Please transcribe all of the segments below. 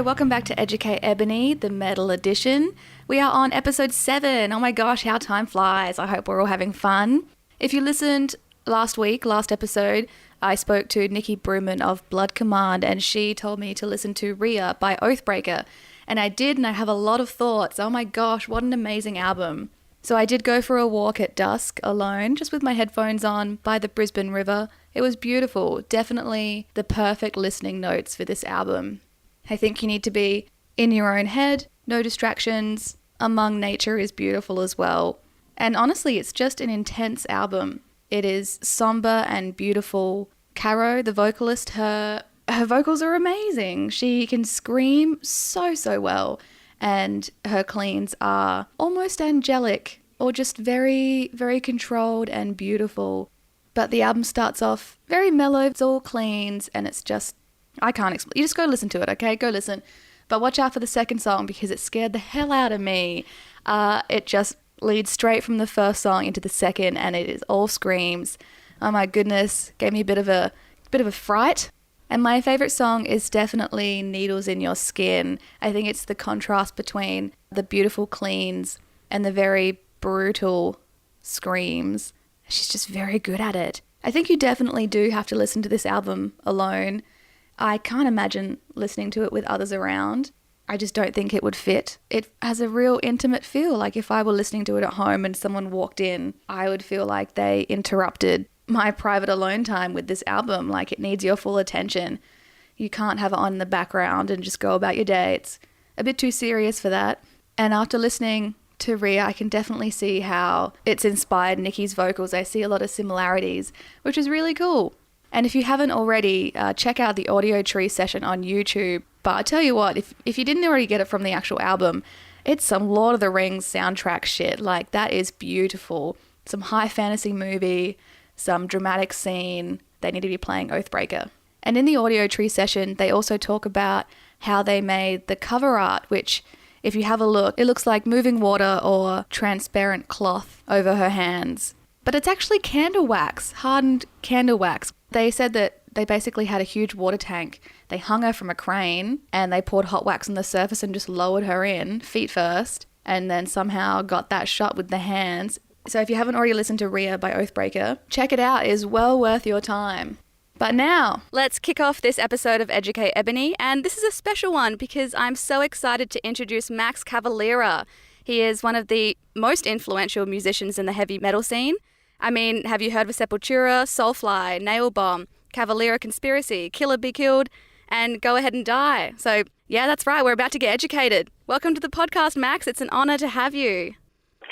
welcome back to Educate Ebony, the metal edition. We are on episode 7. Oh my gosh, how time flies. I hope we're all having fun. If you listened last episode, I spoke to Nikki Bruman of Blood Command, and she told me to listen to Rhea by Oathbreaker. And I did, and I have a lot of thoughts. Oh my gosh, what an amazing album. So I did go for a walk at dusk alone, just with my headphones on, by the Brisbane River. It was beautiful. Definitely the perfect listening notes for this album. I think you need to be in your own head, no distractions, among nature is beautiful as well. And honestly, it's just an intense album. It is somber and beautiful. Caro, the vocalist, her vocals are amazing. She can scream so well, and her cleans are almost angelic or just very, very controlled and beautiful. But the album starts off very mellow. It's all cleans, and it's just, I can't explain. You just go listen to it, okay? Go listen. But watch out for the second song because it scared the hell out of me. It just leads straight from the first song into the second, and it is all screams. Oh my goodness, gave me a bit of a fright. And my favorite song is definitely Needles in Your Skin. I think it's the contrast between the beautiful cleans and the very brutal screams. She's just very good at it. I think you definitely do have to listen to this album alone. I can't imagine listening to it with others around. I just don't think it would fit. It has a real intimate feel. Like if I were listening to it at home and someone walked in, I would feel like they interrupted my private alone time with this album. Like it needs your full attention. You can't have it on in the background and just go about your day. It's a bit too serious for that. And after listening to Rhea, I can definitely see how it's inspired Nikki's vocals. I see a lot of similarities, which is really cool. And if you haven't already, check out the Audio Tree session on YouTube. But I tell you what, if you didn't already get it from the actual album, it's some Lord of the Rings soundtrack shit. Like, that is beautiful. Some high fantasy movie, some dramatic scene. They need to be playing Oathbreaker. And in the Audio Tree session, they also talk about how they made the cover art, which, if you have a look, it looks like moving water or transparent cloth over her hands. But it's actually candle wax, hardened candle wax. They said that they basically had a huge water tank. They hung her from a crane and they poured hot wax on the surface and just lowered her in, feet first, and then somehow got that shot with the hands. So if you haven't already listened to Rhea by Oathbreaker, check it out. It is well worth your time. But now, let's kick off this episode of Educate Ebony, and this is a special one because I'm so excited to introduce Max Cavalera. He is one of the most influential musicians in the heavy metal scene. I mean, have you heard of Sepultura, Soulfly, Nailbomb, Cavalera Conspiracy, Kill or Be Killed, and Go Ahead and Die? So, yeah, that's right. We're about to get educated. Welcome to the podcast, Max. It's an honor to have you.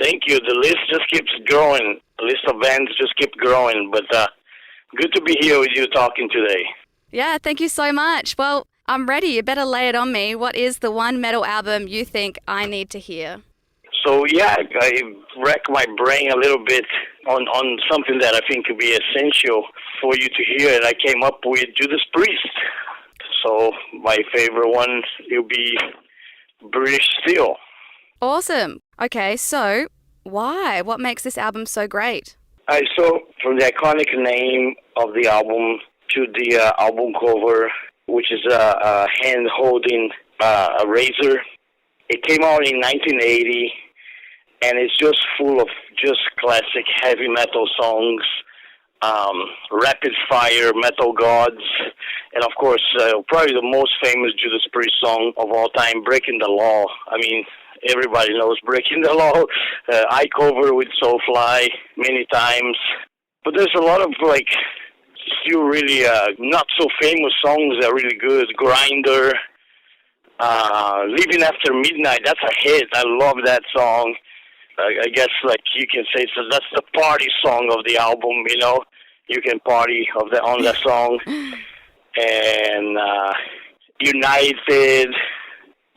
Thank you. The list just keeps growing. The list of bands just keep growing. But good to be here with you talking today. Yeah, thank you so much. Well, I'm ready. You better lay it on me. What is the one metal album you think I need to hear? So, yeah, I racked my brain a little bit on something that I think could be essential for you to hear, and I came up with Judas Priest. So my favorite one will be British Steel. Awesome. Okay, so why? What makes this album so great? So from the iconic name of the album to the album cover, which is a hand holding a razor, it came out in 1980. And it's just full of just classic heavy metal songs, rapid fire metal gods, and of course, probably the most famous Judas Priest song of all time, Breaking the Law. I mean, everybody knows Breaking the Law. I cover with Soulfly many times. But there's a lot of, still really not so famous songs that are really good. Grinder, Living After Midnight, that's a hit. I love that song. I guess, you can say, so that's the party song of the album, you know. You can party on that song. And United,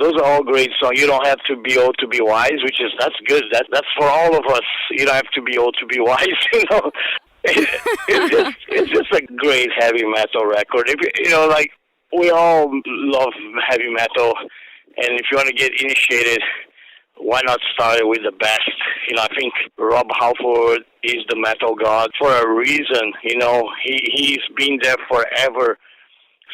those are all great songs. You don't have to be old to be wise, that's good. That's for all of us. You don't have to be old to be wise, you know. It's just a great heavy metal record. We all love heavy metal. And if you want to get initiated, why not start with the best? I think Rob Halford is the metal god for a reason. He's been there forever.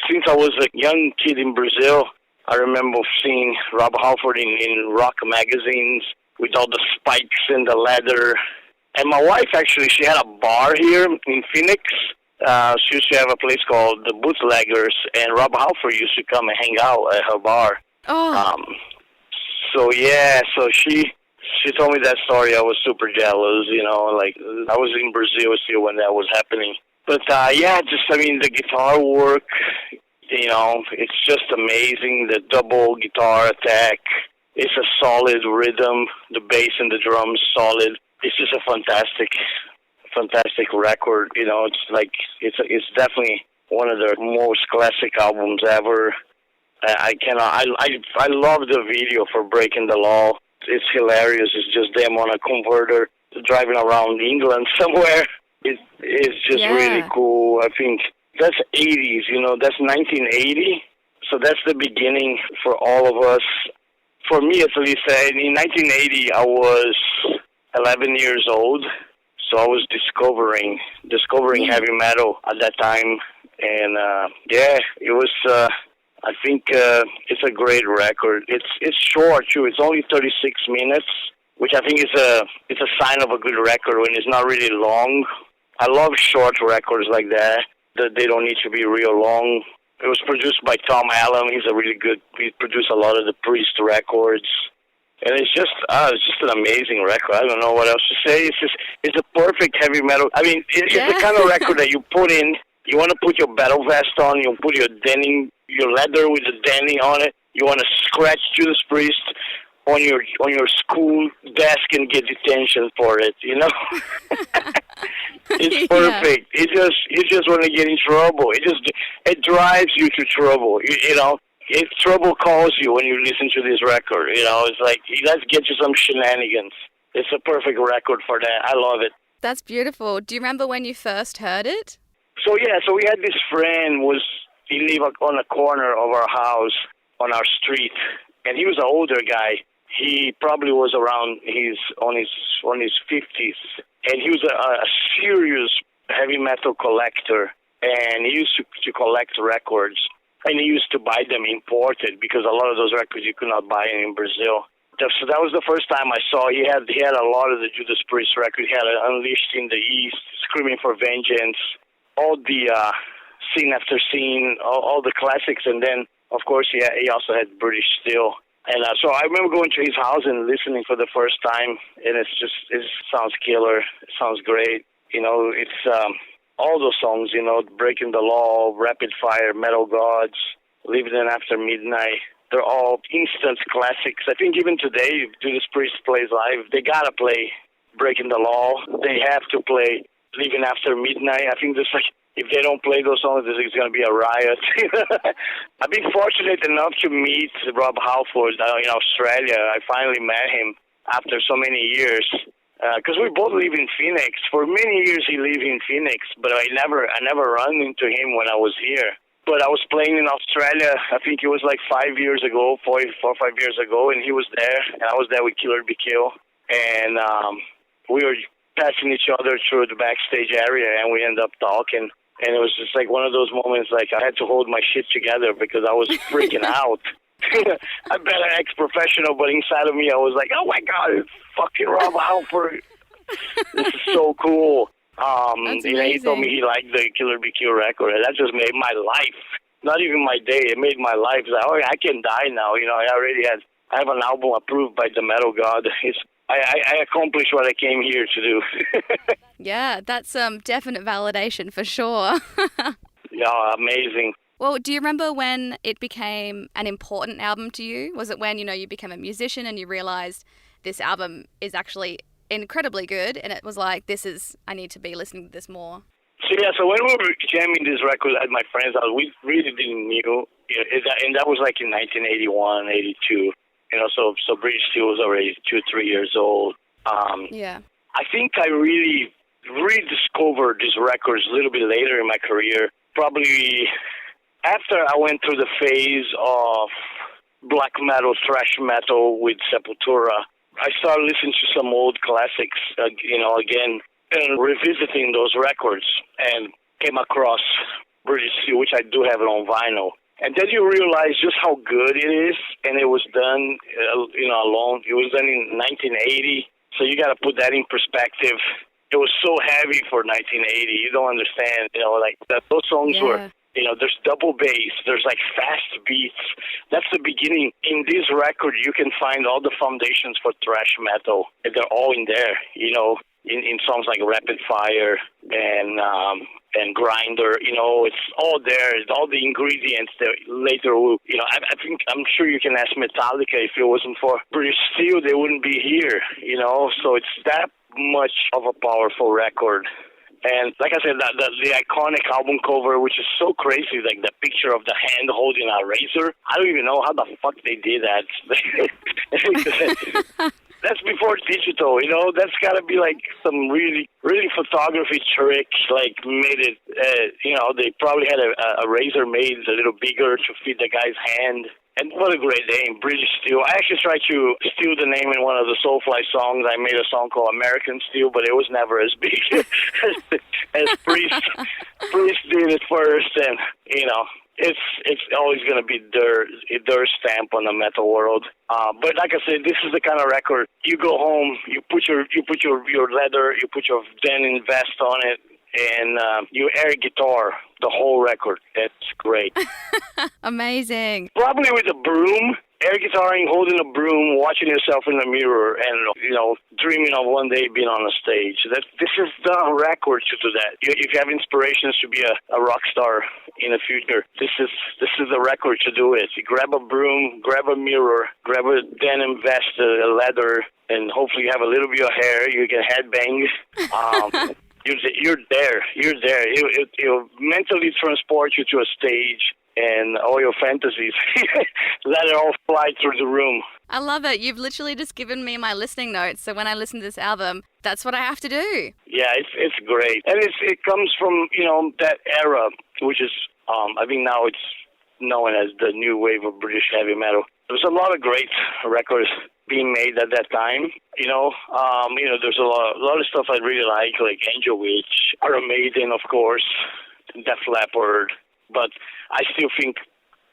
Since I was a young kid in Brazil, I remember seeing Rob Halford in rock magazines with all the spikes and the leather. And my wife, actually, she had a bar here in Phoenix. She used to have a place called the Bootleggers, and Rob Halford used to come and hang out at her bar. Oh. So she told me that story. I was super jealous, like I was in Brazil still when that was happening. But the guitar work, it's just amazing. The double guitar attack, it's a solid rhythm. The bass and the drums solid. It's just a fantastic record. It's definitely one of the most classic albums ever. I love the video for Breaking the Law. It's hilarious. It's just them on a converter driving around England somewhere. It's just really cool. I think that's 80s, that's 1980. So that's the beginning for all of us. For me, at least, in 1980, I was 11 years old. So I was discovering heavy metal at that time. And, it was... I think it's a great record. It's short too. It's only 36 minutes, which I think is a sign of a good record when it's not really long. I love short records like that. That they don't need to be real long. It was produced by Tom Allen. He produced a lot of the Priest records, and it's just an amazing record. I don't know what else to say. It's a perfect heavy metal. I mean, it's the kind of record that you put in. You want to put your battle vest on. You put your leather with the denim on it. You want to scratch Judas Priest on your school desk and get detention for it. It's perfect. You just want to get in trouble. It drives you to trouble. If trouble calls you when you listen to this record, it's like, let's get you some shenanigans. It's a perfect record for that. I love it. That's beautiful. Do you remember when you first heard it? So we had this friend, he lived on a corner of our house on our street, and he was an older guy. He probably was around on his 50s, and he was a serious heavy metal collector, and he used to collect records, and he used to buy them imported because a lot of those records you could not buy in Brazil. So that was the first time I saw. He had a lot of the Judas Priest records. He had Unleashed in the East, Screaming for Vengeance, all the scene after scene, all the classics, and then, of course, he also had British Steel. And so I remember going to his house and listening for the first time, and it sounds killer. It sounds great. It's all those songs, Breaking the Law, Rapid Fire, Metal Gods, Living After Midnight. They're all instant classics. I think even today, if Judas Priest plays live, they gotta play Breaking the Law. They have to play Living After Midnight. I think if they don't play those songs, it's going to be a riot. I've been fortunate enough to meet Rob Halford in Australia. I finally met him after so many years because we both live in Phoenix. For many years, he lived in Phoenix, but I never run into him when I was here. But I was playing in Australia. I think it was like 4 or 5 years ago, and he was there, and I was there with Killer Be Kill, and we were passing each other through the backstage area, and we ended up talking. And it was just like one of those moments, like I had to hold my shit together because I was freaking out. I bet an ex-professional, but inside of me, I was like, oh my God, it's fucking Rob Halford. This is so cool. He told me he liked the Killer Be Kill record, and that just made my life. Not even my day, it made my life. Like, I can die now. I have an album approved by the Metal God. I accomplished what I came here to do. Yeah, that's definite validation for sure. Yeah, amazing. Well, do you remember when it became an important album to you? Was it when, you became a musician and you realized this album is actually incredibly good and it was like, I need to be listening to this more? So when we were jamming this record at my friend's house, we really didn't know, and that was like in 1981, 82. So British Steel was already 2-3 years old. Yeah. I think I really rediscovered these records a little bit later in my career. Probably after I went through the phase of black metal, thrash metal with Sepultura, I started listening to some old classics, again, and revisiting those records, and came across British Steel, which I do have it on vinyl. And then you realize just how good it is, and it was done, alone. It was done in 1980, so you got to put that in perspective. It was so heavy for 1980. You don't understand, those songs were, there's double bass, there's like fast beats. That's the beginning. In this record, you can find all the foundations for thrash metal. They're all in there, in songs like Rapid Fire and Grinder, it's all there. All the ingredients that later will, I'm sure you can ask Metallica if it wasn't for British Steel, they wouldn't be here, So it's that much of a powerful record. And like I said, the iconic album cover, which is so crazy, like the picture of the hand holding a razor. I don't even know how the fuck they did that. That's before digital, That's got to be like some really, really photography trick, like made it, they probably had a razor made a little bigger to fit the guy's hand. And what a great name, British Steel. I actually tried to steal the name in one of the Soulfly songs. I made a song called American Steel, but it was never as big as Priest. Priest did it first, and, it's always going to be their stamp on the metal world. But like I said, this is the kind of record you go home, you put your leather, you put your denim vest on it, and you air guitar the whole record. It's great. Amazing. Probably with a broom, air guitaring, holding a broom, watching yourself in the mirror, and dreaming of one day being on a stage. This is the record to do that. If you have inspirations to be a rock star in the future, this is the record to do it. You grab a broom, grab a mirror, grab a denim vest, a leather, and hopefully you have a little bit of hair. You can headbang. You're there. It'll mentally transport you to a stage, and all your fantasies, let it all fly through the room. I love it. You've literally just given me my listening notes, so when I listen to this album, that's what I have to do. Yeah, it's great. And it comes from, that era, which is, I think now it's known as the new wave of British heavy metal. There's a lot of great records being made at that time, there's a lot of stuff I really like Angel Witch, Iron Maiden, of course, Def Leppard, but I still think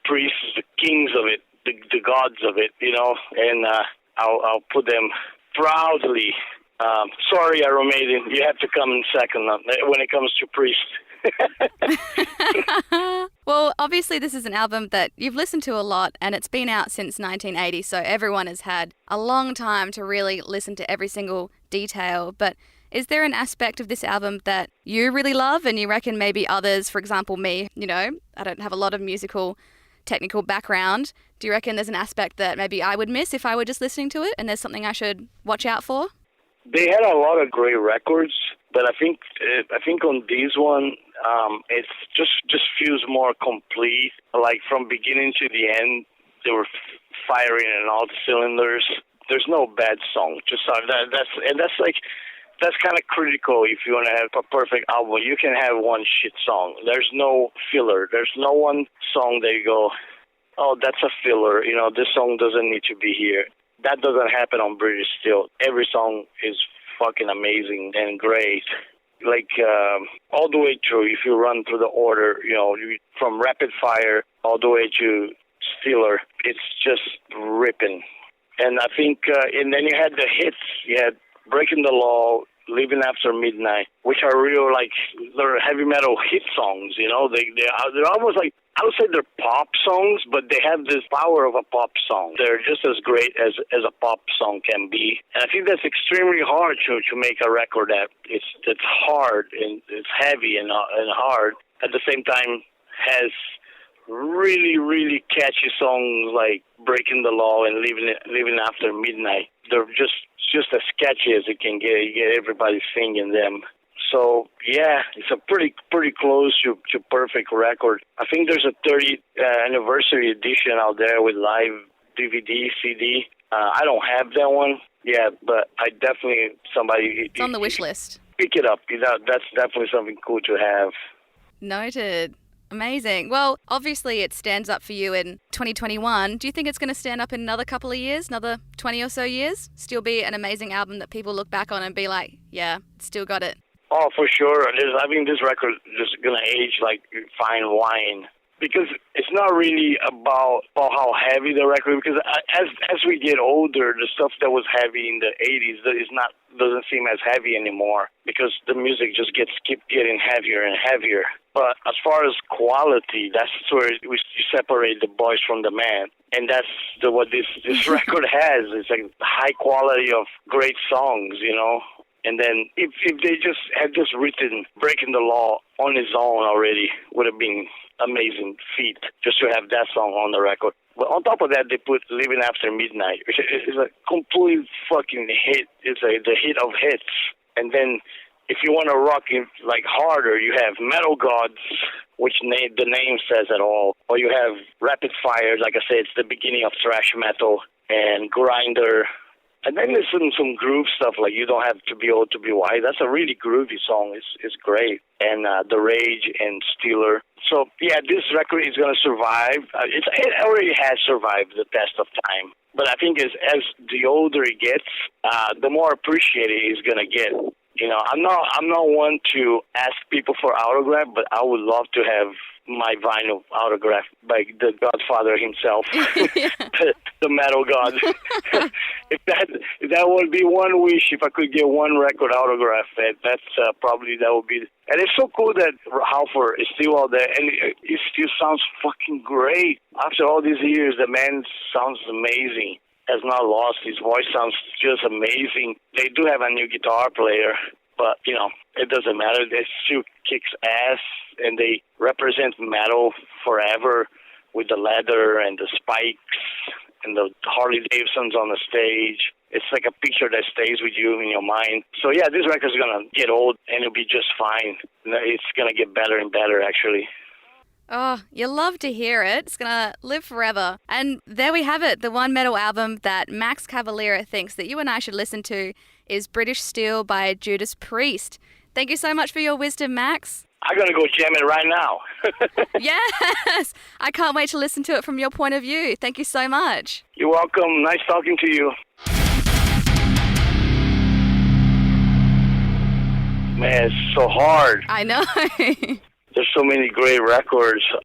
Priest is the kings of it, the gods of it, and I'll put them proudly. Sorry, Iron Maiden, you have to come in second when it comes to Priest. Well, obviously this is an album that you've listened to a lot, and it's been out since 1980, so everyone has had a long time to really listen to every single detail. But is there an aspect of this album that you really love and you reckon maybe others, for example me, I don't have a lot of musical technical background. Do you reckon there's an aspect that maybe I would miss if I were just listening to it, and there's something I should watch out for? They had a lot of great records, but I think on this one, it's just feels more complete. Like from beginning to the end, they were firing on all the cylinders. There's no bad song. That's kind of critical if you want to have a perfect album. You can have one shit song. There's no filler. There's no one song that you go, oh, that's a filler. This song doesn't need to be here. That doesn't happen on British Steel. Every song is fucking amazing and great. Like, all the way through, if you run through the order, from Rapid Fire all the way to Steeler, it's just ripping. And I think, and then you had the hits. You had Breaking the Law, Living After Midnight, which are real, they're heavy metal hit songs, They're almost like, I would say they're pop songs, but they have this power of a pop song. They're just as great as a pop song can be. And I think that's extremely hard to make a record that it's hard and it's heavy and hard. At the same time, has really, really catchy songs like Breaking the Law and Living After Midnight. They're just as catchy as it can get. You get everybody singing them. So, yeah, it's a pretty close to perfect record. I think there's a 30th anniversary edition out there with live DVD, CD. I don't have that one yet, but I definitely, it's on the wish list. Pick it up. That's definitely something cool to have. Noted. Amazing. Well, obviously it stands up for you in 2021. Do you think it's going to stand up in another couple of years, another 20 or so years? Still be an amazing album that people look back on and be like, yeah, it's still got it. Oh, for sure. I think this record is going to age like fine wine. because it's not really about how heavy the record. Because as we get older, the stuff that was heavy in the '80s doesn't seem as heavy anymore because the music just keep getting heavier and heavier. But as far as quality, that's where we separate the boys from the man, and that's what this record has. It's like high quality of great songs, you know. And then if they just had written Breaking the Law on its own already, would have been amazing feat just to have that song on the record. But on top of that, they put Living After Midnight, which is a complete fucking hit. It's the hit of hits. And then if you want to rock it like harder, you have Metal Gods, which the name says it all. Or you have Rapid Fire, like I said, it's the beginning of thrash metal, and Grinder. And then there's some groove stuff like You Don't Have to Be Old to Be Wise. That's a really groovy song. It's great. And The Rage and Steeler. So, yeah, this record is going to survive. It already has survived the test of time. But I think as the older it gets, the more appreciated it's going to get. You know, I'm not one to ask people for autograph, but I would love to have my vinyl autographed by the Godfather himself, the Metal God. if that would be one wish, if I could get one record autograph, that's probably that would be. And it's so cool that Halford is still out there, and it still sounds fucking great. After all these years, the man sounds amazing. Has not lost. His voice sounds just amazing. They do have a new guitar player, but, you know, it doesn't matter. They still kicks ass, and they represent metal forever with the leather and the spikes and the Harley Davidsons on the stage. It's like a picture that stays with you in your mind. So, yeah, this record's going to get old, and it'll be just fine. It's going to get better and better, actually. Oh, you love to hear it. It's going to live forever. And there we have it. The one metal album that Max Cavalera thinks that you and I should listen to is British Steel by Judas Priest. Thank you so much for your wisdom, Max. I'm going to go jam it right now. Yes! I can't wait to listen to it from your point of view. Thank you so much. You're welcome. Nice talking to you. Man, it's so hard. I know. There's so many great records.